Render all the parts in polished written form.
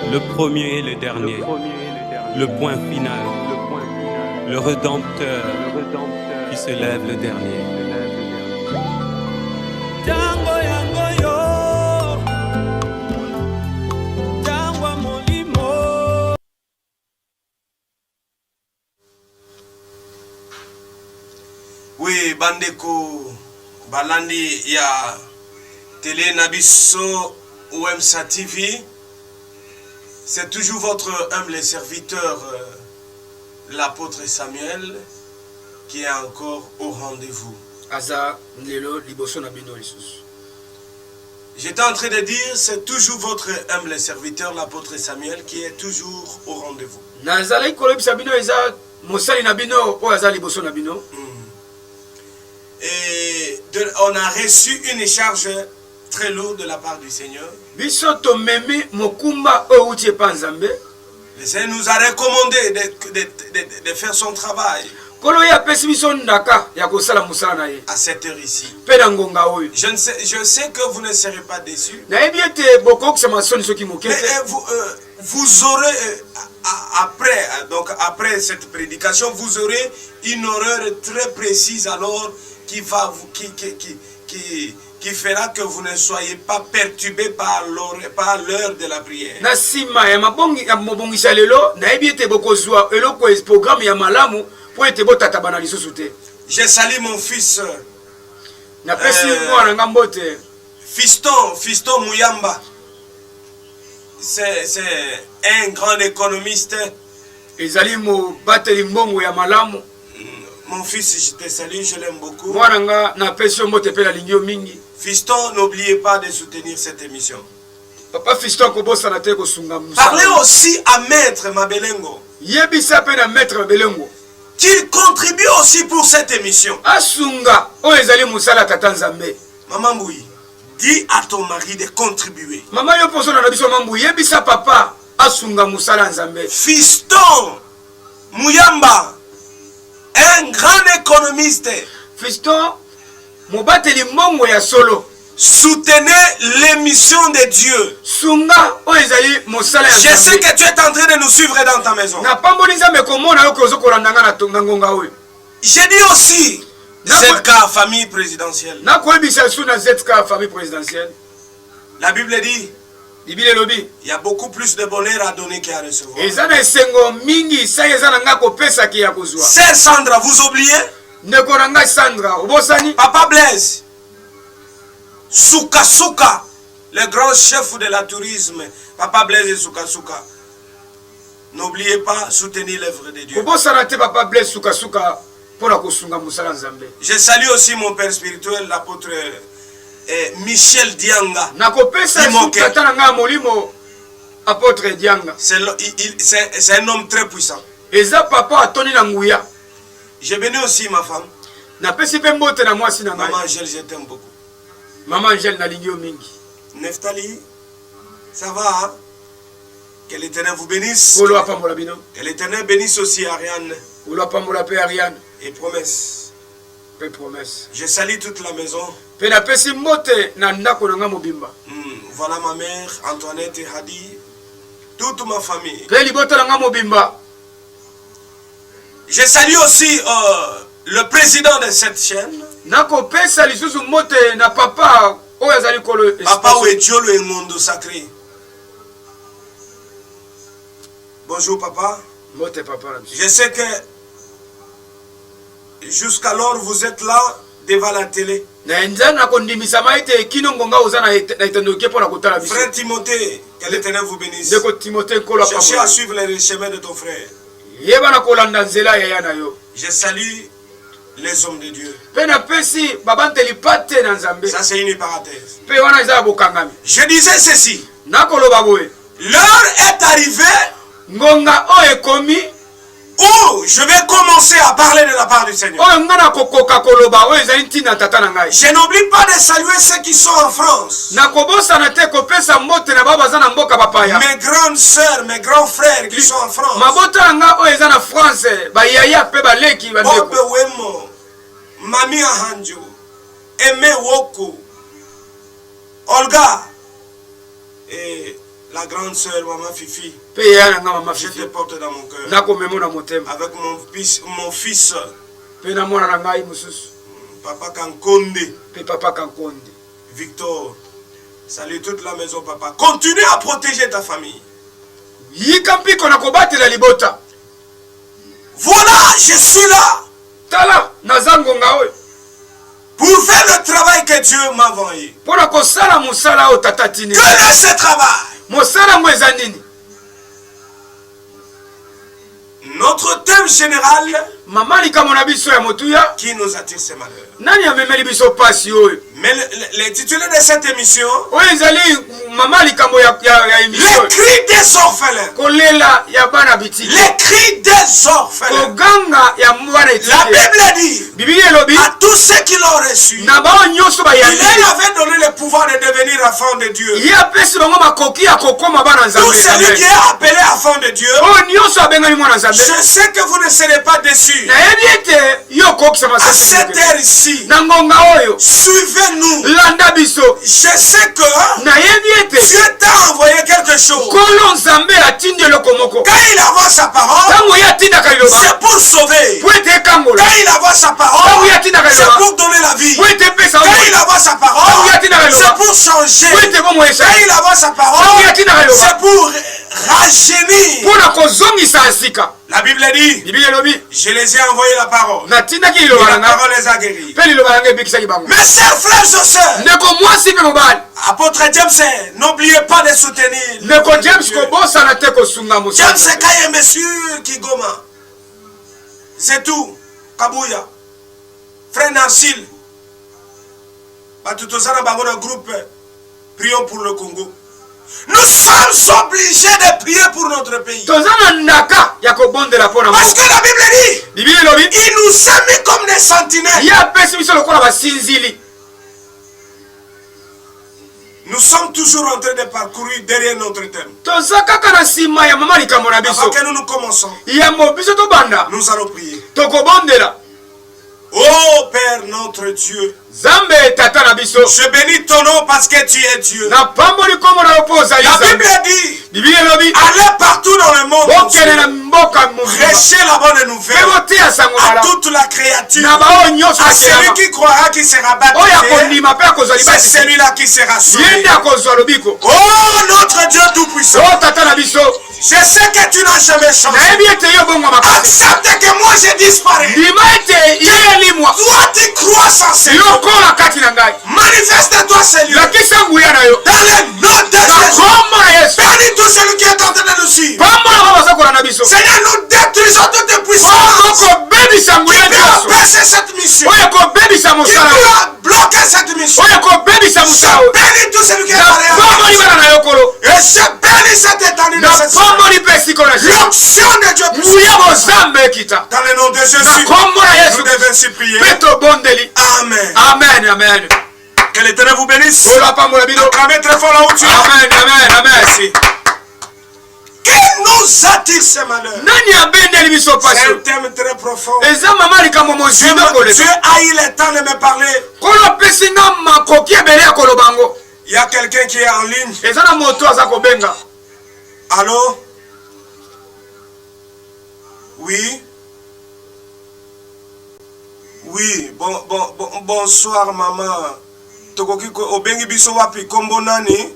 le premier et le dernier, le point final, le Rédempteur qui se lève le dernier. Tango yango yo, tango molimo. Oui, bandeko balandi ya télé Nabiso OMSA TV. C'est toujours votre humble serviteur, l'apôtre Samuel, qui est encore au rendez-vous. J'étais en train de dire, c'est toujours votre humble serviteur, l'apôtre Samuel, qui est toujours au rendez-vous. Et on a reçu une charge très lourde de la part du Seigneur. Le Seigneur nous a recommandé de faire son travail à cette heure ici. Je sais que vous ne serez pas déçus. Mais vous aurez, après cette prédication, vous aurez une horreur très précise alors qui fera que vous ne soyez pas perturbés par l'heure de la prière. Je salue mon fils Fiston Muyamba. C'est un grand économiste. Mon fils, je te salue, je l'aime beaucoup. Fiston, n'oubliez pas de soutenir cette émission. Parlez aussi à Maître Mabelengo, qu'il contribue aussi pour cette émission. Maman Bouy, dis à ton mari de contribuer. Fiston Muyamba, un grand économiste. Fiston, soutenez l'émission de Dieu. Je sais que tu es en train de nous suivre dans ta maison. J'ai dit aussi ZK famille présidentielle. La Bible dit il y a beaucoup plus de bonheur à donner qu'à recevoir. Sœur Sandra, vous oubliez? Papa Blaise, Souka, le grand chef de la tourisme, Papa Blaise et Souka. N'oubliez pas, soutenir l'œuvre de Dieu. Je salue aussi mon père spirituel, l'apôtre Michel Dianga. C'est un homme très puissant. J'ai béni aussi ma femme. Maman Angèle, je t'aime beaucoup. Maman Angèle nalingi mingi. Neftali, ça va hein? Que l'Éternel vous bénisse. Que l'Éternel bénisse aussi Ariane. Et promesse. Je salue toute la maison. Voilà ma mère, Antoinette et Hadi. Toute ma famille. Je salue aussi le président de cette chaîne. Papa Ouedjolo et Mondo Sacré. Bonjour papa. Je sais que jusqu'alors vous êtes là devant la télé. Frère Timothée, que l'Éternel vous bénisse. Cherchez à suivre les chemins de ton frère. Je salue les hommes de Dieu. Ça c'est une parenthèse. Je disais ceci. L'heure est arrivée où je vais commencer à parler de la part du Seigneur. Je n'oublie pas de saluer ceux qui sont en France. Mes grandes sœurs, mes grands frères qui sont en France. Bob Wemo, Mami Ahanjo, Aimé Woko, Olga, et La grande sœur, maman Fifi. Je te porte dans mon cœur. Avec mon fils. Papa Kankonde. Victor. Salut toute la maison, papa. Continue à protéger ta famille. Voilà, je suis là. Pour faire le travail que Dieu m'a envoyé. Quel est ce travail? Notre thème général qui nous attire ces malheurs. Mais l'intitulé de cette émission, les cris des orphelins. Les cris des orphelins. La Bible dit à tous ceux qui l'ont reçu, il leur avait donné le pouvoir de devenir enfants de Dieu. Tout celui qui est appelé enfant de Dieu, je sais que vous ne serez pas déçus. À cette heure ici, suivez-nous. Je sais que Dieu t'a envoyé quelque chose. Quand il envoie sa parole, c'est pour sauver. Quand il envoie sa parole, c'est pour donner la vie. Quand il envoie sa parole, c'est pour changer. Quand il envoie sa parole, c'est pour rajeunir. La Bible dit, je les ai envoyé la parole. La parole les a guéris. Mes chers frères et sœurs, apôtre James, n'oubliez pas de soutenir. James Kaye, monsieur Kigoma. C'est tout. Kabouya. Frère Narsil. Groupe. Prions pour le Congo. Nous sommes obligés de prier pour notre pays. Parce que la Bible dit, il nous a mis comme des sentinelles. Nous sommes toujours en train de parcourir derrière notre thème. Avant que nous commençons, nous allons prier. Oh Père notre Dieu, je bénis ton nom parce que tu es Dieu. La Bible dit, allez partout dans le monde, prêchez la bonne nouvelle à toute la créature, à celui qui croira qui sera baptisé, c'est celui-là qui sera sauvé. Oh notre Dieu tout-puissant, je sais que tu n'as jamais changé. Accepte que moi je disparais. Toi tu crois sans Seigneur. Manifeste-toi Seigneur. Dans le nom de Jésus. Bénis tout celui qui est en train de nous suivre. Seigneur, nous détruisons toutes les puissances qui peut empêcher cette mission, qui peut bloquer cette mission. Je bénis tout celui qui est derrière. Et je bénis cette étendue de cette soirée. L'onction de Dieu puissant. Dans le nom de Jésus, nous devons ainsi prier. Amen. Amen, amen. Que l'Éternel vous bénisse. Acclamez très fort là où tu es. Amen, amen, amen. Merci. Qui nous attire ces malheurs? C'est un thème très profond. Dieu a eu le temps de me parler. Il y a quelqu'un qui est en ligne. Allô? Oui? Oui, bonsoir maman. Tokoki ko obengi biso wapi kombo nani?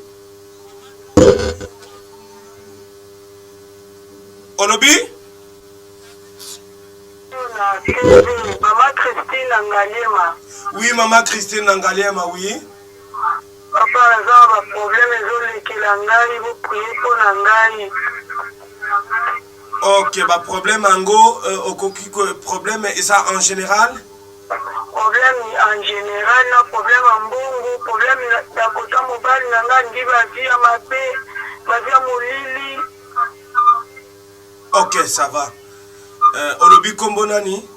Olobi? Maman Christine Ngaliema. Oui, maman Christine Ngaliema, oui. Papa, un problème qui l'angai, vous priez pour l'angai. Ok, bah problème ango, problème et ça en général? Problème en général, problème en bongo, problème d'akota mobile, n'angi bazi à ma paix, bazi à molili. Ok, ça va. Olobi kombo nani?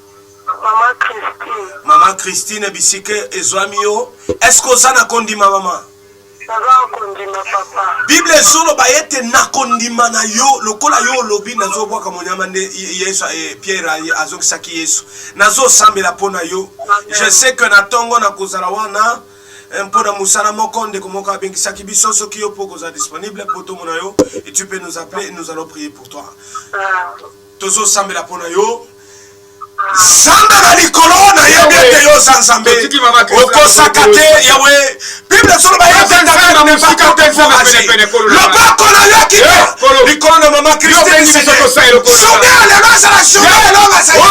Maman Christine. Maman Christine bisike ezwamio. Est-ce que ça na kondima maman? Bible solo bayete nakondima na yo lokola yo lobi nazo bwaka monyama nde Yesu Pierre azokisaki Yesu nazo sambela pona yo. Je sais que na tongo na kozala wana Mpona musana mokonde komoka bengisaki biso soki yo poko za disponible poto mona yo et tu peux nous appeler et nous allons prier pour toi. Tozo sambela pona yo. Zamba na likolo na yebete yo sansambe. Oko sakate yawe. Bible solo ba yebete na mfika informasi. Lobako na yakita. Likolo na mama Christine Seigneur. Songe le masa la songe le masa. Oh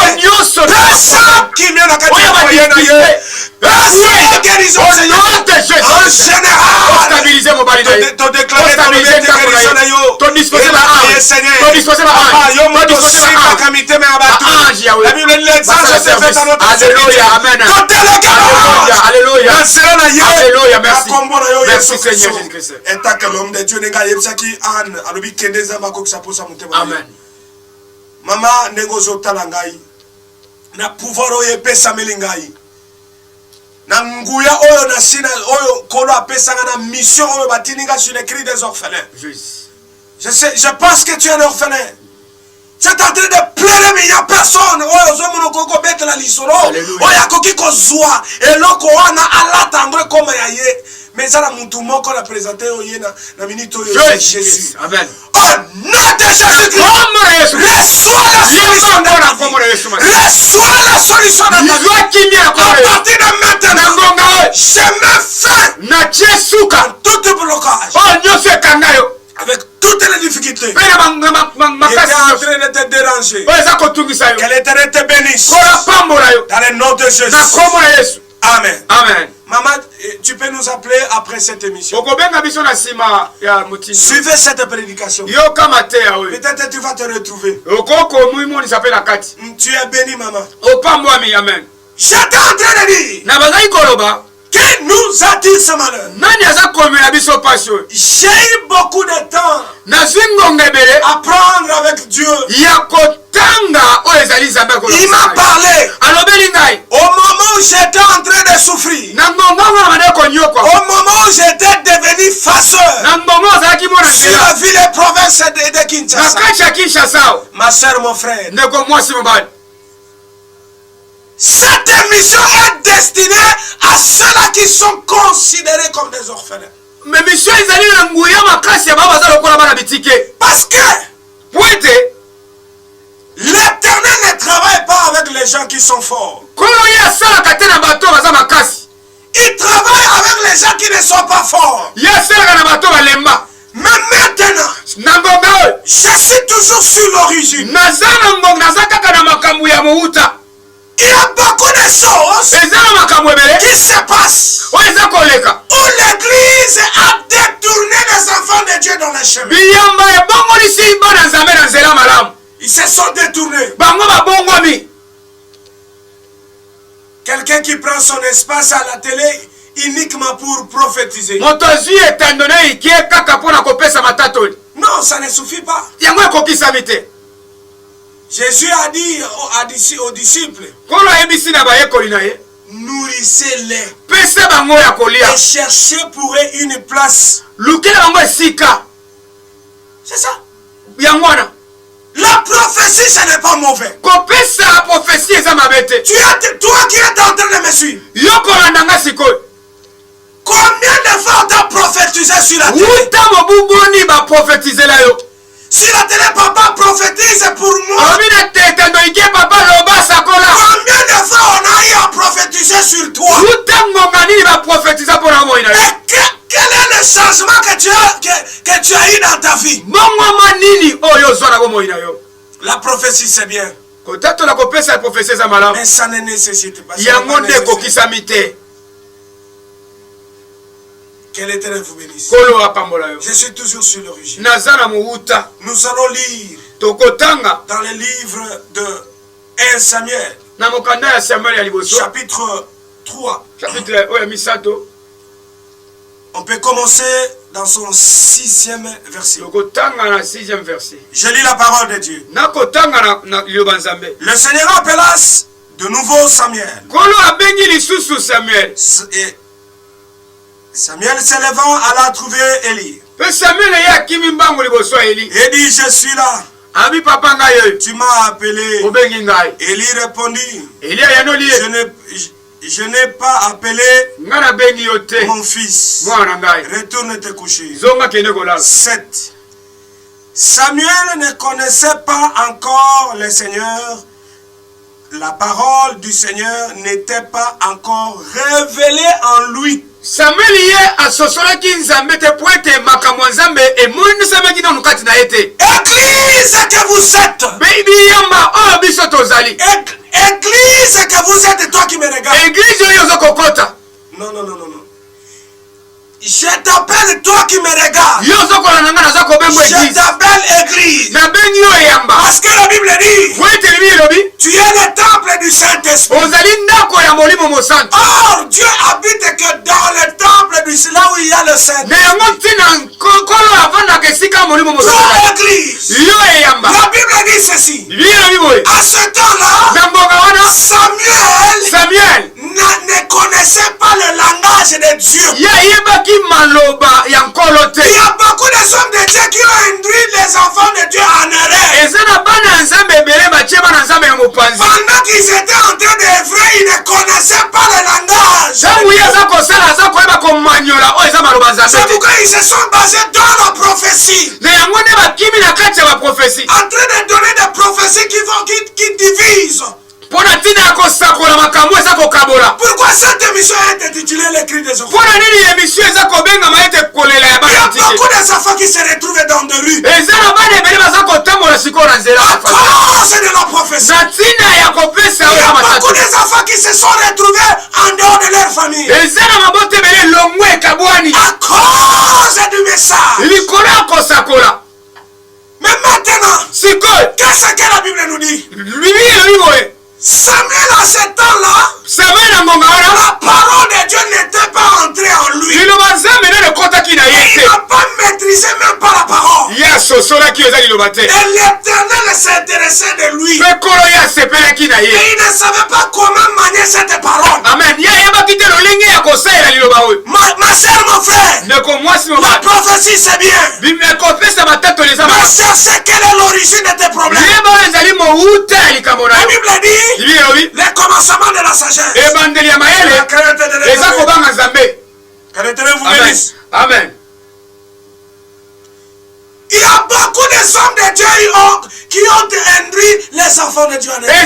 Pesa qui vient na kati ya na ye. Pesa guérison en général. Stabiliser mon bali. Ton déclarer ta guérison na yo. Ton disposer ma âme. Ton disposer ma âme. Yo mo disposer ma âme. Kamite me abatu. La Bible l'exemple se fait à notre Alléluia, amen. Alléluia. Alléluia, merci. Merci Seigneur Jésus-Christ. Et tant que l'homme de Dieu n'est yebsaki an alobi kendeza mako saposa mutema. Amen. Mama negozo talangai. Na pouvoir oye pesa melingai. Na nguya oyo na sina oyo kolo apesa na mission oyo batininga sur les cris des orphelins. Je pense que tu es un orphelin. Tu es en train de pleurer, mais il n'y a personne. Oh, Zomonoko bête la lisoro. Oh, ya koki ko zwa. Et loko wana ala tendre comme yaye. Mais ça la mutumo qu'on a présenté au yena na minute Jésus. Amen. Oh, nom de Jésus-Christ. Reçois la solution de ta vie. Reçois la solution de ta vie. À partir de maintenant, je me fais dans tout blocage. Oh, Dieu fait kangayo. Avec toutes les difficultés. Il était en train de te déranger. Que l'Éternel te bénisse. Dans le nom de Jésus. Amen. Amen. Maman, tu peux nous appeler après cette émission. Suivez cette prédication. Peut-être tu vas te retrouver. Tu es béni, maman. Amen. J'étais en train de dire. Qui nous attire ce malheur? J'ai eu beaucoup de temps à prendre avec Dieu. Il m'a parlé. Au moment où j'étais en train de souffrir. Au moment où j'étais devenu farceur. Sur la ville et province de Kinshasa. Ma soeur, mon frère. Cette émission est destinée à ceux-là qui sont considérés comme des orphelins. Parce que l'Éternel ne travaille pas avec les gens qui sont forts. Il travaille avec les gens qui ne sont pas forts. Mais maintenant, je suis toujours sur l'origine. Il y a beaucoup de choses qui se passent où l'Église a détourné les enfants de Dieu dans les chemins. Ils se sont détournés. Quelqu'un qui prend son espace à la télé uniquement pour prophétiser. Non, ça ne suffit pas. Jésus a dit aux disciples, nourrissez-les et cherchez pour eux une place. C'est ça. La prophétie, ce n'est pas mauvais. Toi qui es en train de me suivre, combien de fois tu as prophétisé sur la télé? Si la télé, papa prophétise pour moi. Combien de fois on a eu à prophétiser sur toi? Et quel est le changement que tu as eu dans ta vie? La prophétie, c'est bien. Mais ça ne nécessite pas. Que l'Éternel vous bénisse. Je suis toujours sur l'origine. Nous allons lire dans le livre de 1 Samuel, chapitre 3. On peut commencer dans son 6e verset. Je lis la parole de Dieu. Le Seigneur appela de nouveau Samuel. Et Samuel s'élevant alla trouver Élie. Et dit, je suis là. Tu m'as appelé. Élie répondit, Je n'ai pas appelé mon fils. Retourne te coucher. 7. Samuel ne connaissait pas encore le Seigneur. La parole du Seigneur n'était pas encore révélée en lui. Samuel ye asosolaki nzambe te pointe makambo nzambe emoni samaki na nukati na ete. Église que vous êtes. Baby yamba oh biso tozali. Église que vous êtes, toi qui me regardes. Église yo zo kokota. Non. Je t'appelle toi qui me regardes. Je t'appelle église. Parce que la Bible dit, tu es le temple du Saint-Esprit. Or, Dieu habite que dans le temple du là où il y a le Saint-Esprit. Toi, église. La Bible dit ceci. À ce temps-là, Samuel ne connaissait pas le langage de Dieu. Il y a beaucoup de hommes de Dieu qui ont induit les enfants de Dieu en erreur. Pendant qu'ils étaient en train d'œuvrer, ils ne connaissaient pas le langage. C'est pourquoi ils se sont basés dans la prophétie. En train de donner des prophéties qui divisent. Pourquoi cette émission est intitulée Les cris des enfants? Il y a beaucoup d'enfants qui se retrouvent dans des rues à cause de la prophétie. Il y a beaucoup d'enfants qui se sont retrouvés en dehors de leur famille à cause du message. Mais maintenant, qu'est-ce que la Bible nous dit? Samuel, à ce temps-là, la parole de Dieu n'était pas entrée en lui. Il n'a pas maîtrisé même pas la parole. Et l'Éternel s'intéressait de lui. Et il ne savait pas comment manier cette parole. Amen. Ma soeur, mon frère, la prophétie c'est bien. Mais cherchez quelle est l'origine de tes problèmes. La Bible dit le commencement de la sagesse. Que l'Éternel vous bénisse. Amen. Il y a beaucoup de hommes de Dieu qui ont induit les enfants de Dieu en erreur.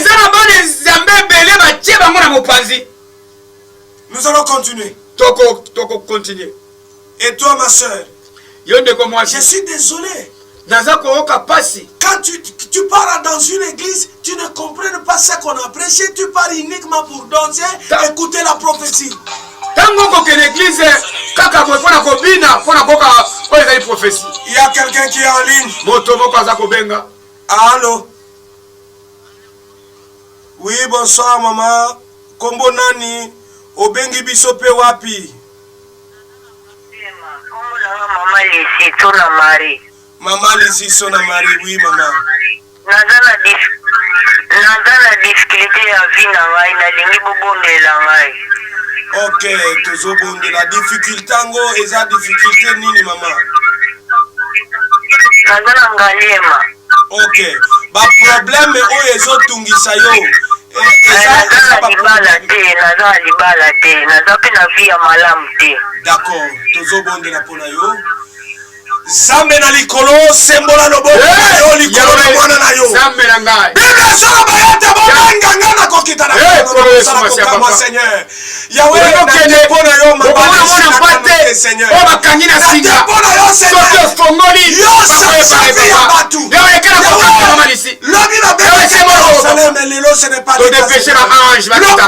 Nous allons continuer. Et toi, ma soeur, je suis désolé. Quand tu pars dans une église, tu ne comprends pas ce qu'on a prêché, tu pars uniquement pour danser, écouter la prophétie. Il y a quelqu'un qui est en ligne. Allô? Oui, bonsoir maman. Kombo nani? Obengi bisope wapi? Maman Lisiso na Marie. Maman Lisiso na Marie, oui maman. Naza na difficulté ya vie na ngai na lingi bobondela ngai. Ok, tozobondela difficulté ngo eza difficulté nini maman? Naza na ngaliema. Ok, ba problème oyo ezotungisa yo. Naza na libala te, naza pe na vie ya malamu te. D'accord, tozobondela pona yo. Zambe na likolo sembola loboko yo likolo na mwana na yo. Zambe na ngai. Biblia sala bayate bonanga ngana kokita na kwa Seigneur. Yahweh na pona yo mabali Seigneur. O bakangina singa. Pona yo Seigneur. Fongoli. Yo safi ya batu. Yo ekana kwa mama lisi. Lobi na bébé Jerusalem lelo ce n'est pas de dépêcher ma ange va kita.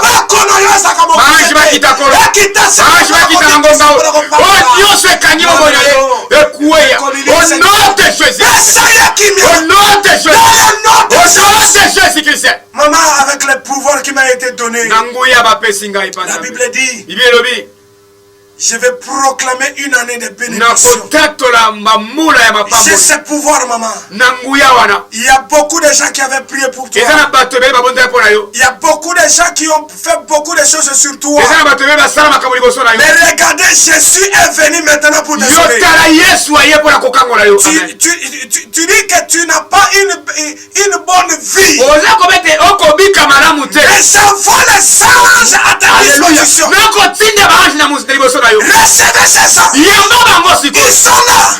Ange va kita kolo. Ange va kita ngomba. Oh Dieu se kanyi mo boyo. Ekue. Au nom de Jésus. Au nom de Jésus. Au nom de Jésus-Christ. Maman, avec le pouvoir qui m'a été donné, la Bible dit, Je vais proclamer une année de bénédiction. J'ai ce pouvoir, maman. Il y a beaucoup de gens qui avaient prié pour toi. Il y a beaucoup de gens qui ont fait beaucoup de choses sur toi. Mais regardez, Jésus est venu maintenant pour te sauver. Tu dis que tu n'as pas une bonne vie. Les enfants, les anges à ta disposition. Recevez ces hommes. Ils sont là.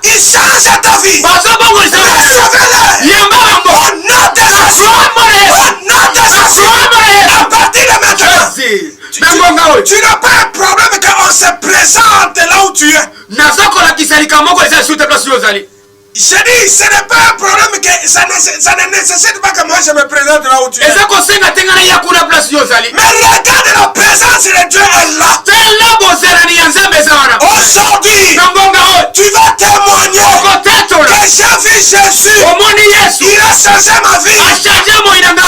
Ils changent ta vie. Recevez-les. Au nom de Jésus. Au nom de Jésus. À partir de maintenant. Tu n'as pas un problème qu'on se présente là où tu es. J'ai dit, ce n'est pas un problème que ça ne nécessite pas que moi je me présente là où tu es. Mais regarde la présence de Dieu est là. Aujourd'hui, tu vas témoigner que j'ai vu Jésus. Il a changé ma vie.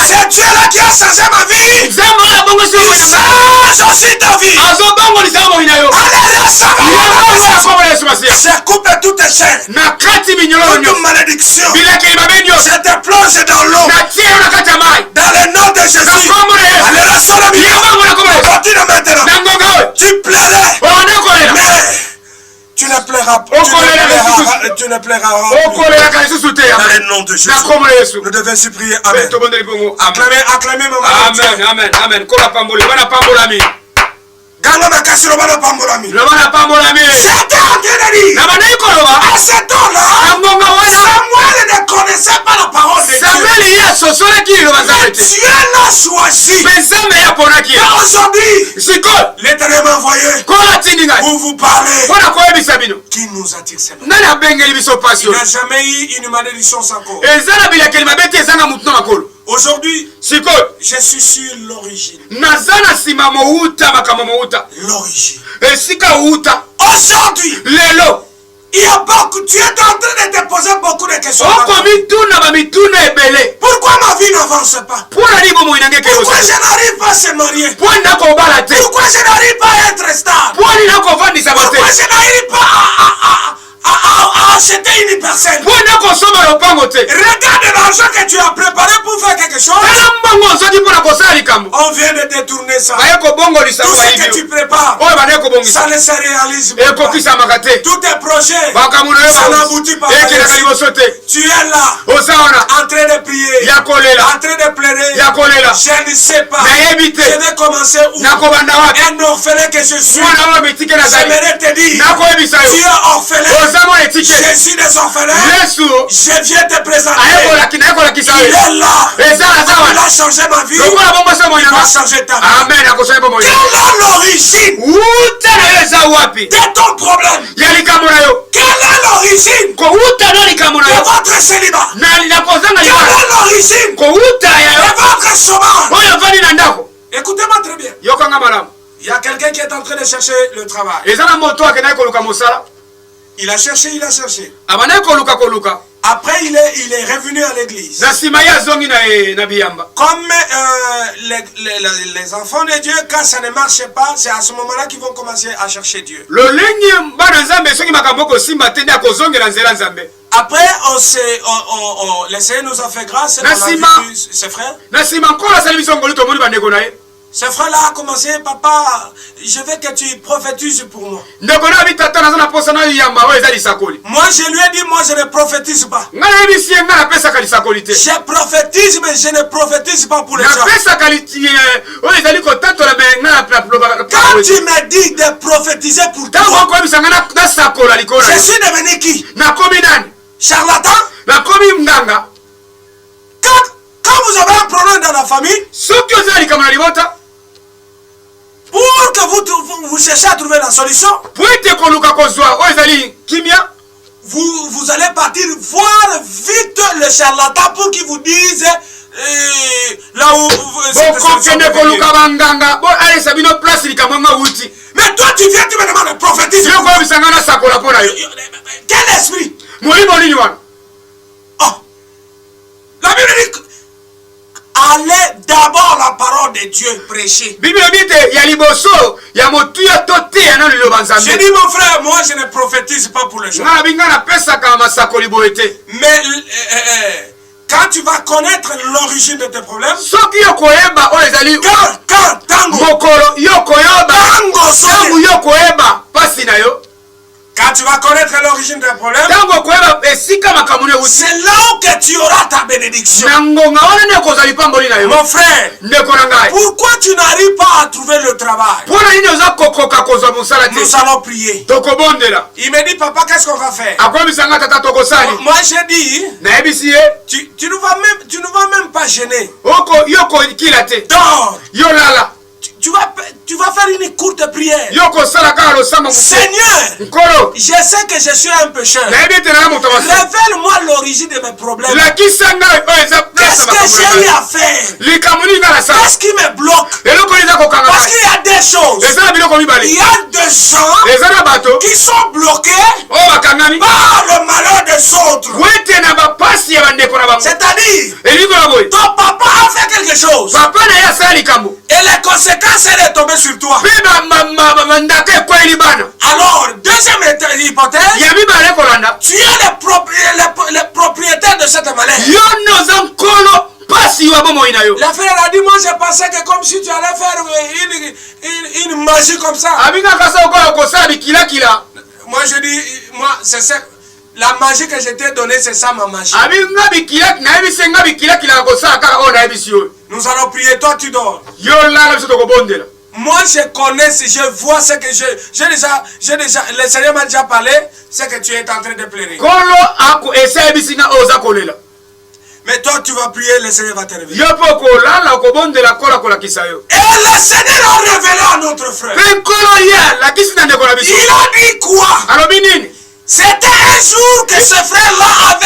C'est Dieu là qui a changé ma vie. Il change aussi ta vie. Allez, recevez. Je coupe toutes tes chaînes. Toute malédiction. Je te plonge dans l'eau. Dans le nom de Jésus. Allez, reçois la vie. Continue maintenant. Tu plairais. Mais tu ne plairas pas. Tu ne plairas pas. Dans le nom de Jésus. Nous devons supplier. Amen. Acclamez, maman. Amen. Amen. Ganga makasi lobana pambolami. C'était en train de dire. À ce temps-là, Samuel ne connaissait pas la parole de Dieu. Mais Dieu l'a choisi. Et aujourd'hui, l'Éternel m'a envoyé pour vous parler. Qui nous attire ces mains. Il n'a jamais eu une malédiction sans cause. Aujourd'hui, je suis sur l'origine. L'origine. Aujourd'hui, il y a beaucoup. Tu es en train de te poser beaucoup de questions. Pourquoi ma vie n'avance pas? Pourquoi je n'arrive pas à se marier? Pourquoi je n'arrive pas à être stable? Pourquoi je n'arrive pas à acheter une personne? Regarde l'argent que tu as préparé pour faire quelque chose. On vient de détourner ça. Tout ce que tu prépares, ça ne se réalise pas. Tous tes projets, ça n'aboutit pas. Tu es là, en train de prier, en train de pleurer. Je ne sais pas. Je vais commencer où? Un orphelin que je suis. J'aimerais te dire, tu es orphelin. Je suis des orphelins. Je viens te présenter. Il est là. Il a changé ma vie. Il va changer ta vie. Amen. Quelle est l'origine de ton problème? Quelle est l'origine de votre célibat? Quelle est l'origine de votre chômage? Écoutez-moi très bien. Il y a quelqu'un qui est en train de chercher le travail. Il a cherché. Après, il est revenu à l'église. Comme les enfants de Dieu, quand ça ne marche pas, c'est à ce moment-là qu'ils vont commencer à chercher Dieu. Après, le Seigneur nous a fait grâce. On a vu ses frères. Ce frère-là a commencé, papa, je veux que tu prophétises pour moi. Moi, je lui ai dit, moi, je ne prophétise pas. Je prophétise, mais je ne prophétise pas pour les gens. Quand tu me dis de prophétiser pour toi, je suis devenu qui? Charlatan? Quand vous avez un problème dans la famille, pour que vous cherchez à trouver la solution, vous allez partir voir vite le charlatan pour qu'il vous dise là où mais toi tu viens, tu me demandes de prophétiser. Quel esprit? Oh, la Bible dit allez d'abord la parole de Dieu prêcher. J'ai dit mon frère, moi je ne prophétise pas pour les gens. Mais quand tu vas connaître l'origine de tes problèmes, quand tu vas connaître l'origine des problèmes, c'est là que tu auras ta bénédiction. Mon frère, pourquoi tu n'arrives pas à trouver le travail? Nous allons prier. Il me dit, papa, qu'est-ce qu'on va faire? Moi j'ai dit, tu ne vas même pas gêner. Dors. Tu vas faire une courte prière. Seigneur, je sais que je suis un pécheur. Révèle-moi l'origine de mes problèmes. Qu'est-ce que j'ai eu à faire? Qu'est-ce qui me bloque? Parce qu'il y a des choses. Il y a des gens qui sont bloqués par le malheur des autres. C'est-à-dire, ton papa a fait quelque chose. Et les conséquences sont tombées sur toi. Alors, deuxième hypothèse, tu es le propriétaire de cette maladie. La frère a dit, moi je pensais que comme si tu allais faire une magie comme ça. Moi je dis, c'est ça. La magie que je t'ai donnée, c'est ça ma magie. Nous allons prier, toi tu dors. Moi je connais, je vois ce que j'ai déjà, le Seigneur m'a déjà parlé, c'est que tu es en train de pleurer. Mais toi tu vas prier, le Seigneur va te révéler. Et le Seigneur a révélé à notre frère. Il a dit quoi? C'était un jour que ce frère-là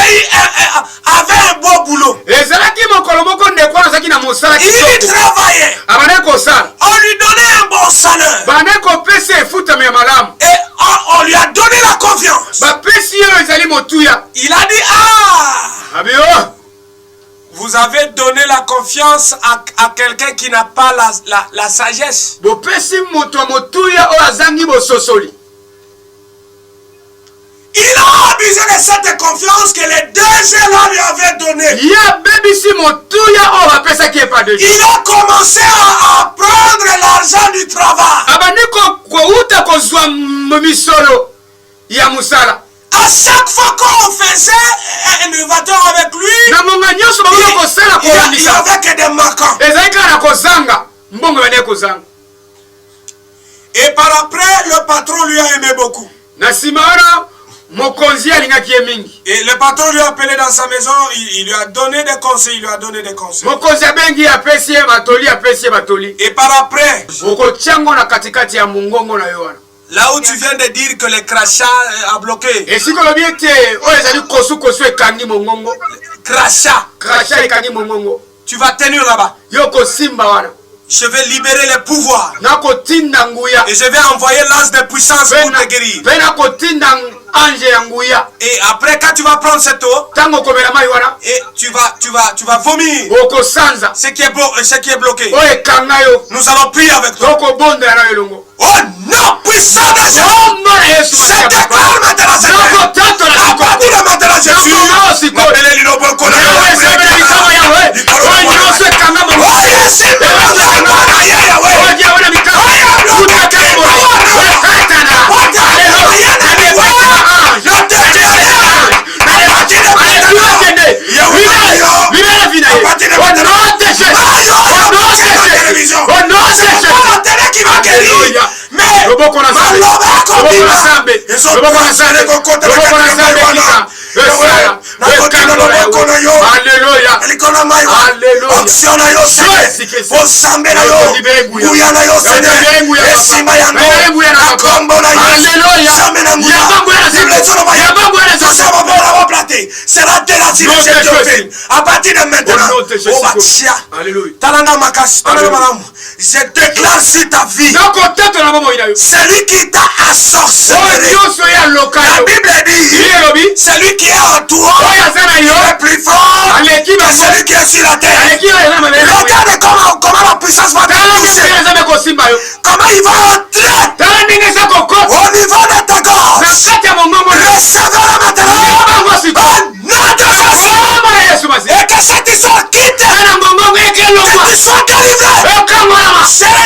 avait un beau boulot. Il travaillait. On lui donnait un bon salaire. Et on lui a donné la confiance. Il a dit, vous avez donné la confiance à quelqu'un qui n'a pas la sagesse. Il a abusé de cette confiance que les deux jeunes lui avaient donnée. Il a commencé à prendre l'argent du travail. À chaque fois qu'on faisait un élévateur avec lui, il n'y avait que des marquants. Et par après, le patron lui a aimé beaucoup. Et le patron lui a appelé dans sa maison, il lui a donné des conseils, Et par après, là où tu viens de dire que le crachat a bloqué. Crachat. Tu vas tenir là-bas. Je vais libérer les pouvoirs. Et je vais envoyer l'ange de puissance pour te guérir. Et après, quand tu vas prendre cette eau, et tu vas vomir ce qui est bloqué. Nous allons prier avec toi. Oh non, puissant de Jésus, je déclare maintenant cette à partir de maintenant Jésus, sera de la direction à partir de maintenant. Je déclare sur ta vie, celui qui t'a assorcelé, la Bible dit, celui qui est en toi est plus fort que celui qui est sur la terre. Le il va entrer au niveau de ta gorge. Recevez-le maintenant. Et que cette histoire quitte. Que tu sois délivré.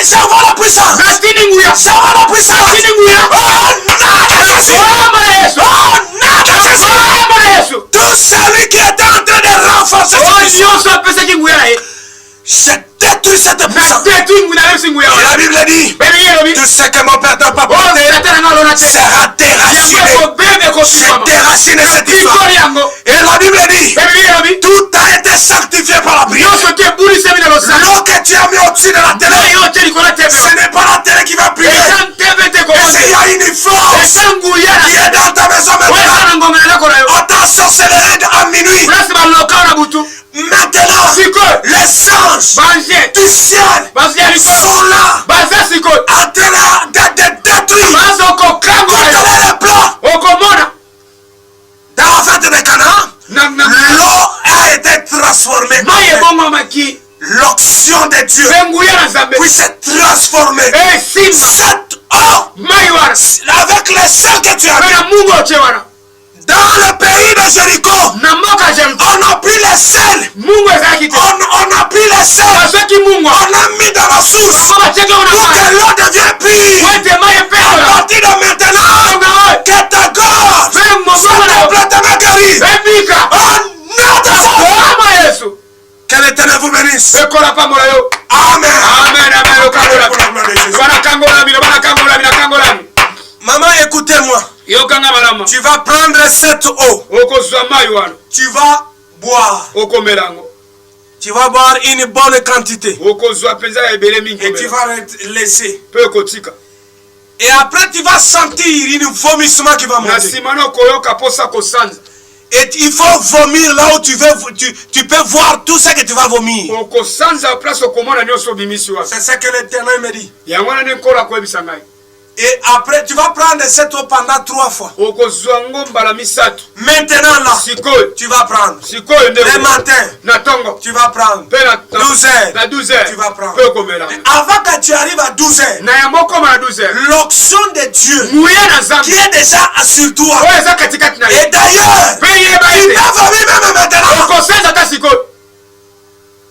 J'envoie la puissance. J'envoie la puissance. Tout celui qui était en train de renforcer je détruis cette puissance. Et la Bible dit, tout ce que mon père n'a pas porté sera déraciné. C'est déraciné cette histoire. Et la Bible dit, tout a été sanctifié par la prière. L'eau que tu as mis au-dessus de la télé, ce n'est pas la télé qui va prier. Mais s'il y a une force qui est dans ta maison maintenant, on t'a sorcellerie à minuit. Maintenant, les anges du ciel sont là en train de détruire tous les plans. Dans la fête de Canaan, l'eau a été transformée. L'onction de Dieu puisse se transformer. Cette eau, avec les sels que tu as mis, dans le pays de Jéricho, on a pris les sels. On a pris les sels. On a mis dans la source pour que l'eau devienne pure. À partir de maintenant, que ta gorge soit complètement guérie. Que l'Éternel vous bénisse. Amen. Maman, écoutez-moi. Tu vas prendre cette eau. Tu vas boire. Tu vas boire une bonne quantité. Et tu vas laisser. Et après tu vas sentir un vomissement qui va monter. Et il faut vomir là où tu veux. Tu peux voir tout ce que tu vas vomir. C'est ce que l'Éternel me dit. Et après, tu vas prendre cette eau pendant 3 fois. Maintenant là, tu vas prendre. Le matin, tu vas prendre. 12 heures, tu vas prendre. Et avant que tu arrives à 12 heures, l'onction de Dieu qui est déjà sur toi. Et d'ailleurs, il va vomir même maintenant.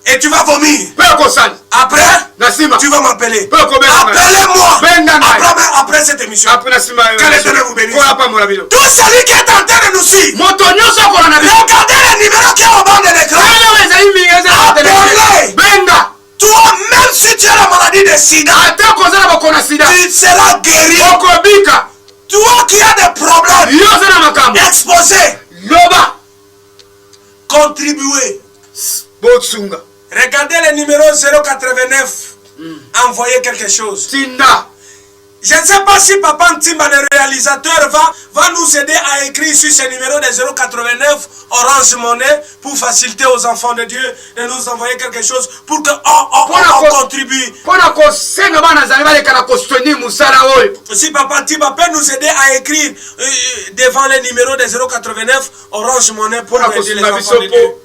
Et tu vas vomir. Après, tu vas m'appeler. Appelez-moi après cette émission. Que l'Éternel vous bénisse. Tout celui qui est en train de nous suivre, regardez le numéro qui est au bord de l'écran. Appelez. Toi, même si tu as la maladie de sida, tu seras guéri. Toi qui as des problèmes, exposé, contribuez. Regardez le numéro 089. Envoyez quelque chose. Je ne sais pas si Papa Ntimba, le réalisateur, va nous aider à écrire sur ce numéro de 089 Orange Monnaie pour faciliter aux enfants de Dieu de nous envoyer quelque chose pour qu'on contribue. Si Papa Ntimba peut nous aider à écrire devant le numéro de 089 Orange Monnaie pour aider les enfants de Dieu.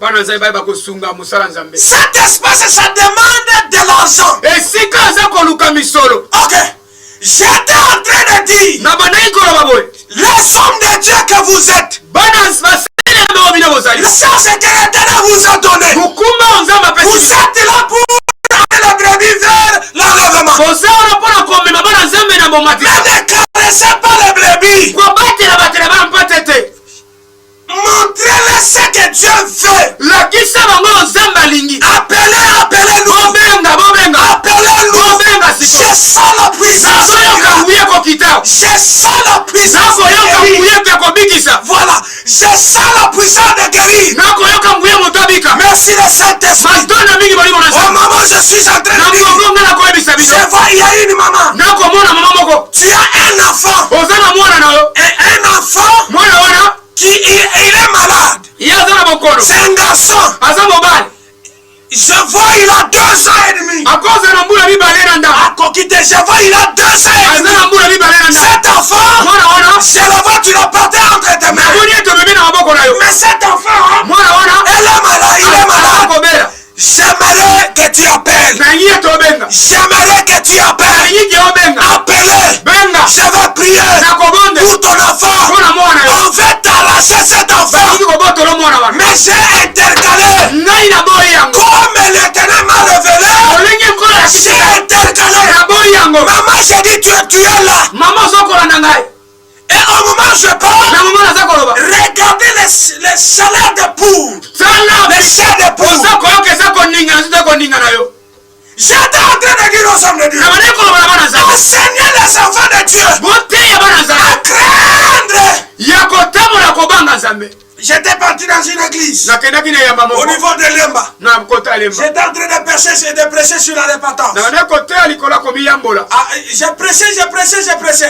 Cet espace, ça demande de l'argent. Ok. J'étais en train de dire, les hommes de Dieu que vous êtes, ça c'est que l'Éternel vous a donné. Vous êtes là pour amener les brebis vers l'enlèvement. Mais ne caressez pas les brebis. Montrez-les ce que Dieu veut. Appelez-nous. Je sens la puissance. Je sens la puissance de guérir. Voilà. Je sens la puissance de guérir. Merci le Saint-Esprit. Au moment où je suis en train de dire, je vois il y a une maman. Tu as un enfant. Et un enfant qui il est malade. C'est un garçon. Je vois il a 2 ans et demi. Je vois il a 2 ans et demi. Cet enfant, je le vois, tu l'as porté entre tes mains. Mais cet enfant, elle est malade, il est malade. J'aimerais que tu appelles. J'aimerais que tu appelles. divorcé cet enfant. Mais j'ai intercalé. Comme l'Éternel m'a révélé, j'ai intercalé. Maman, j'ai dit tu es là. Et au moment où je parle, regardez les salaires de poule. Les chairs de poule. J'étais en train de dire aux hommes de Dieu, enseignez les enfants de Dieu à craindre. J'étais parti dans une église au niveau de Lemba. J'étais en train de prêcher sur la repentance. J'ai prêché.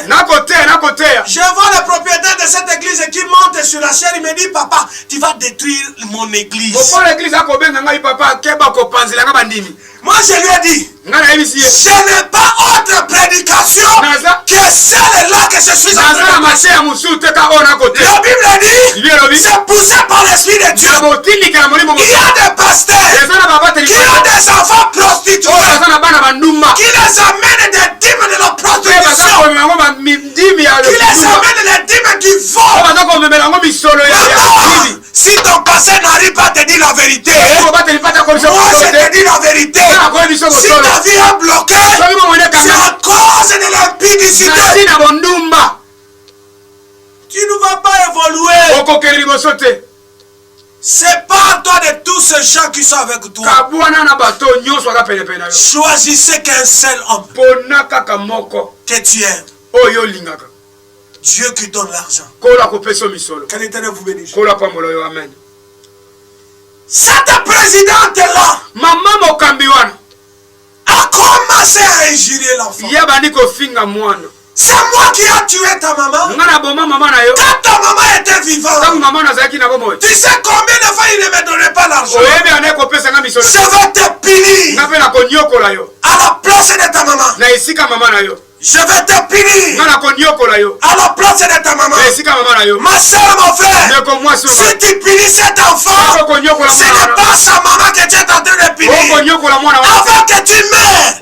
Je vois le propriétaire de cette église qui monte sur la chaire. Il me dit, papa, tu vas détruire mon église. Moi je lui ai dit, je n'ai pas autre prédication que celle-là que je suis en train de passer. La Bible dit, c'est poussé par l'Esprit de Dieu. Il y a des pasteurs qui ont des enfants prostitués, qui les amènent des dîmes de la prostitution, qui les amènent des dîmes du vol. Si ton passé n'arrive pas à te dire la vérité, moi je te dis la vérité. Si ta vie est bloquée, c'est à cause de l'impudicité. Tu ne vas pas évoluer. C'est pas à toi de tous ces gens qui sont avec toi. Choisissez qu'un seul homme que tu aimes. Dieu qui donne l'argent. Que l'Éternel vous bénisse. Cette présidente-là a commencé à injurer l'enfant. C'est moi qui ai tué ta maman. Quand ta maman était vivante, tu sais combien de fois il ne me donnait pas l'argent? Je vais te punir à la place de ta maman. Je vais te punir à la place de ta maman. Ma soeur, mon frère, si tu punis cet enfant, ce n'est pas sa maman que tu es en train de punir. Avant que tu meurs,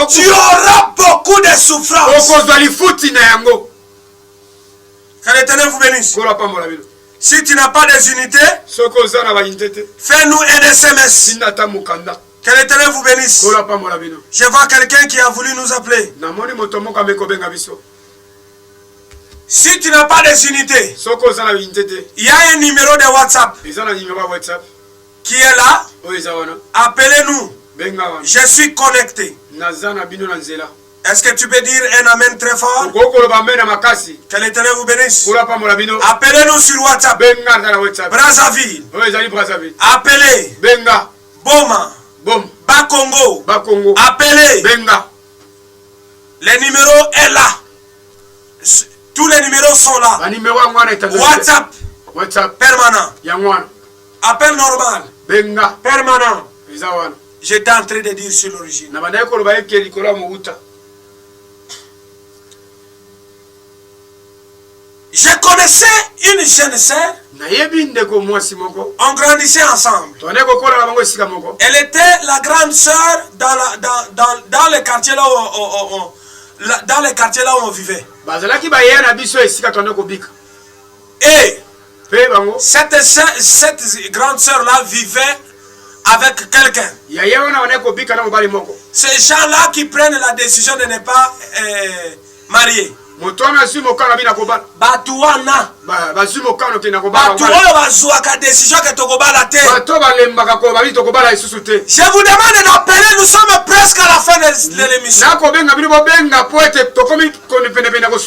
tu auras beaucoup de souffrance. Que l'Éternel vous bénisse. Si tu n'as pas des unités, fais-nous un SMS. Que l'Éternel vous bénisse. Je vois quelqu'un qui a voulu nous appeler. Si tu n'as pas des unités, il y a un numéro de WhatsApp qui est là. Appelez-nous. Je suis connecté. Est-ce que tu peux dire un amen très fort? Que l'Éternel vous bénisse. Appelez-nous sur WhatsApp. Brazzaville. Appelez. Boma. Bakongo. Appelez. Les numéros est là. Tous les numéros sont là. WhatsApp. Permanent. Appel normal. Permanent. J'étais en train de dire sur l'origine. Je connaissais une jeune sœur. On grandissait ensemble. Elle était la grande sœur dans le quartier là où on vivait. Et cette grande sœur là vivait avec quelqu'un. Ces gens là qui prennent la décision de ne pas marier. Batuana. Je vous demande d'appeler, nous sommes presque à la fin de l'émission.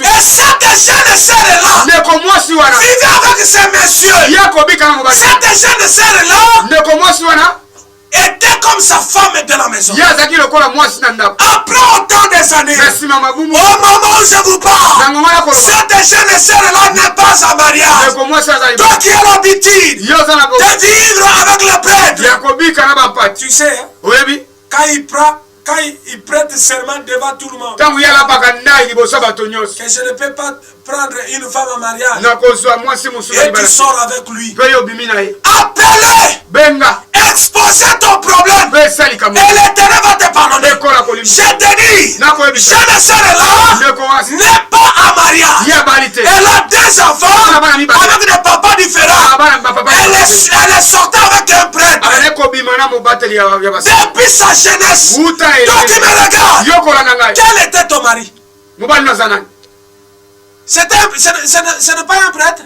Et cette jeune sœur là vivait avec ces messieurs. Cette jeune sœur là était comme sa femme de la maison. Après autant des années, au moment où je vous parle, cette jeune sœur-là n'est pas en mariage. Toi qui as l'habitude de vivre avec le prêtre, tu sais, hein, quand il prête serment devant tout le monde, que je ne peux pas prendre une femme en mariage et tu sors avec lui. Appelez, exposez ton problème et l'Éternel va te pardonner. Je te dis, jeune sœur là n'est pas en mariage. mariage. Elle a 2 enfants avec des papas différents. Elle est sortie avec un prêtre. Depuis sa jeunesse. Toi qui me regardes, quel était ton mari? Ce n'est pas un prêtre.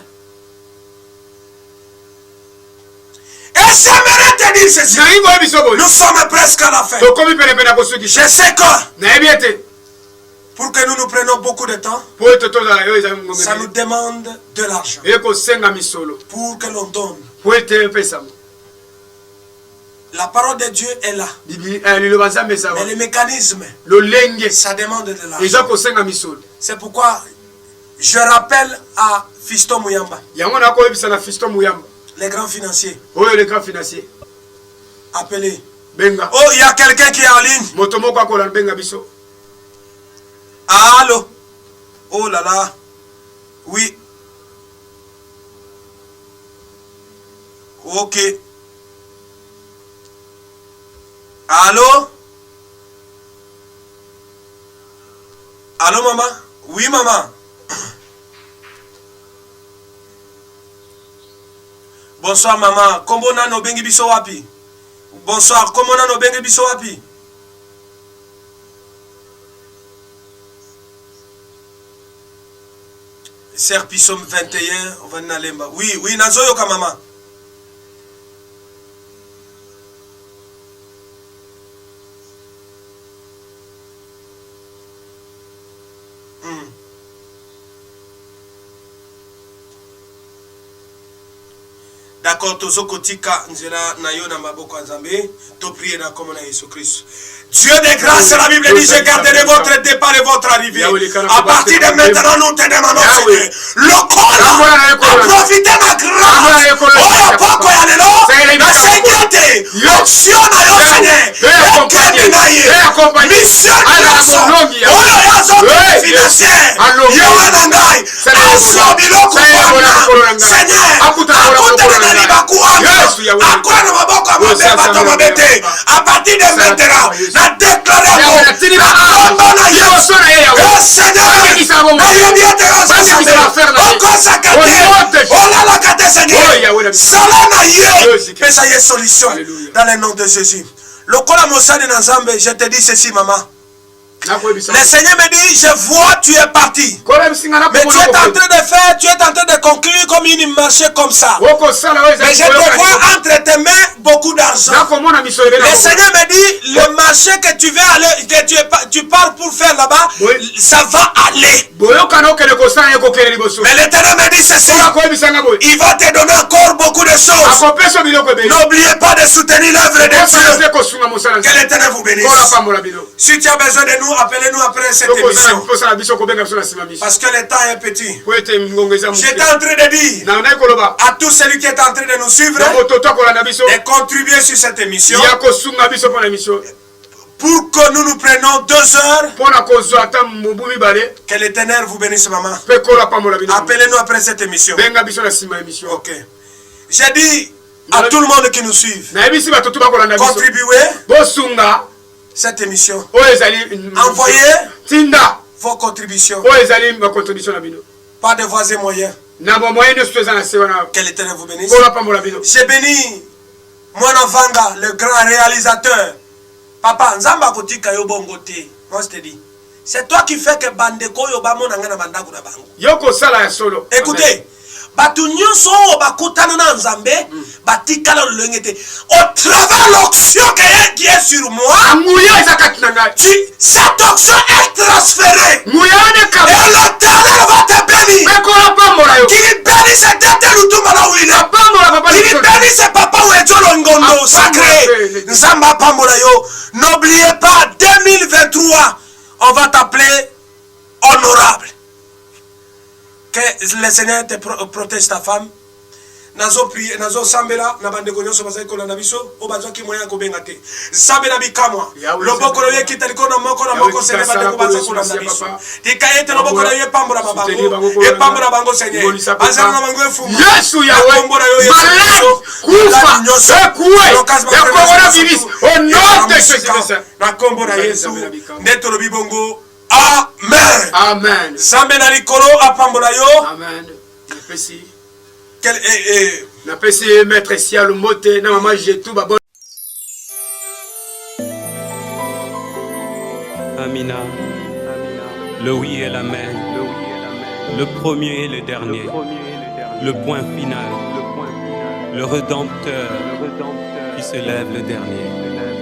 Et j'aimerais te dire ceci. Nous sommes presque à la fin. Je sais quoi? Pour que nous nous prenions beaucoup de temps, ça nous demande de l'argent. Pour que l'on donne. La parole de Dieu est là. Mais le mécanisme, ça demande de l'argent. C'est pourquoi je rappelle à Fiston Mouyamba, les grands financiers. Appelez. Oh, il y a quelqu'un qui est en ligne. Allô? Oh là là. Oui. Ok. Allô? Allô, maman? Oui, maman. Bonsoir, maman. Comment on a no bengi biso wapi? Bonsoir. Comment on a no bengi biso wapi? Serpisom 21, on va nalemba. Oui, oui, nazoyoka maman. D'accord, tozo kotika nzela na yo na maboko nzambe, to prier na comme na Jésus Christ. Dieu de grâce, la Bible dit, je garderai votre départ et votre arrivée. À partir de maintenant, nous te demandons, Seigneur, le corps, à profiter de ma grâce. Oh, poko ya lelo, na sengete, l'option na yo, Seigneur, ekende na ye, mission nyonso, oyo ya zombe financière, yo na ngai, aso biloko wana, Seigneur, akutana na libaku wako, akwa na maboko ya mabe, bato mabete, à partir de maintenant, na déclaré na kombo na Yesu, oh Seigneur, na yebi ete okosaka te, olalaka te Seigneur, sala na ye, pesa ye solution, dans le nom de Jésus. Lokola mosali na Nzambe, je te dis ceci maman. Le Seigneur me dit, je vois, tu es parti. Mais tu es en train de faire, tu es en train de conclure comme une marché comme ça. Mais je te vois entre tes mains beaucoup d'argent. Le Seigneur me dit, le marché que tu veux aller, que tu pars pour faire là-bas, ça va aller. Mais l'Éternel me dit ceci, il va te donner encore beaucoup de choses. N'oubliez pas de soutenir l'œuvre de Dieu. Que l'Éternel vous bénisse. Si tu as besoin de nous, appelez-nous après cette émission. Parce que le temps est petit. J'étais en train de dire à tous celui qui est en train de nous suivre de contribuer sur cette émission pour que nous nous prenions 2 heures. Que l'Éternel vous bénisse maman. Appelez-nous après cette émission. Ok. J'ai dit à tout le monde qui nous suit, contribuez cette émission. Envoyez vos contributions. Pas de voisins moyens. Que l'Éternel vous bénisse. J'ai béni mon Vanga, le grand réalisateur. Papa, Nzamba kotika yo bongo te. Moi je te dis, c'est toi qui fais que bandeko yo ba mona ngana bandako na bango. Yoko sala ya solo. Écoutez, batu nyonso bakutana na Nzambe batikala lolengete au travers l'onction qui est sur moi. Cette onction est transférée et l'Éternel va te bénir. Qu'il bénisse tete lutuma na wina. Qu'il bénisse papa Wejolo Ngondo sacré. Nzamba pambola yo. N'oubliez pas 2023 on va t'appeler honorable. Que le Seigneur te protège ta femme. Nazo prier, nazo sambela na bande konyo so bazai ko na biso o bazwa ki moya ko benga te. Sambela bikamwa. Loboko lo ye kitali ko na moko Seigneur bande ko bazwa ko na biso. Dikaete loboko lo ye pambura babango. E pambura bango Seigneur. Azana na bango efumu. Yesu yawe. Malade. Kufa. Ekuwe. Ya corona virus. O nom de Jésus. Na kombo na Yesu. Neto lo bibongo. Amen. Amen. Zambe na likolo apambola yo. Amen. Napesi maître Sia Lumbote na maman Jetou babo. Amina. Le oui et l'amen. Le premier et le dernier. Le point final. Le Rédempteur qui se lève le dernier.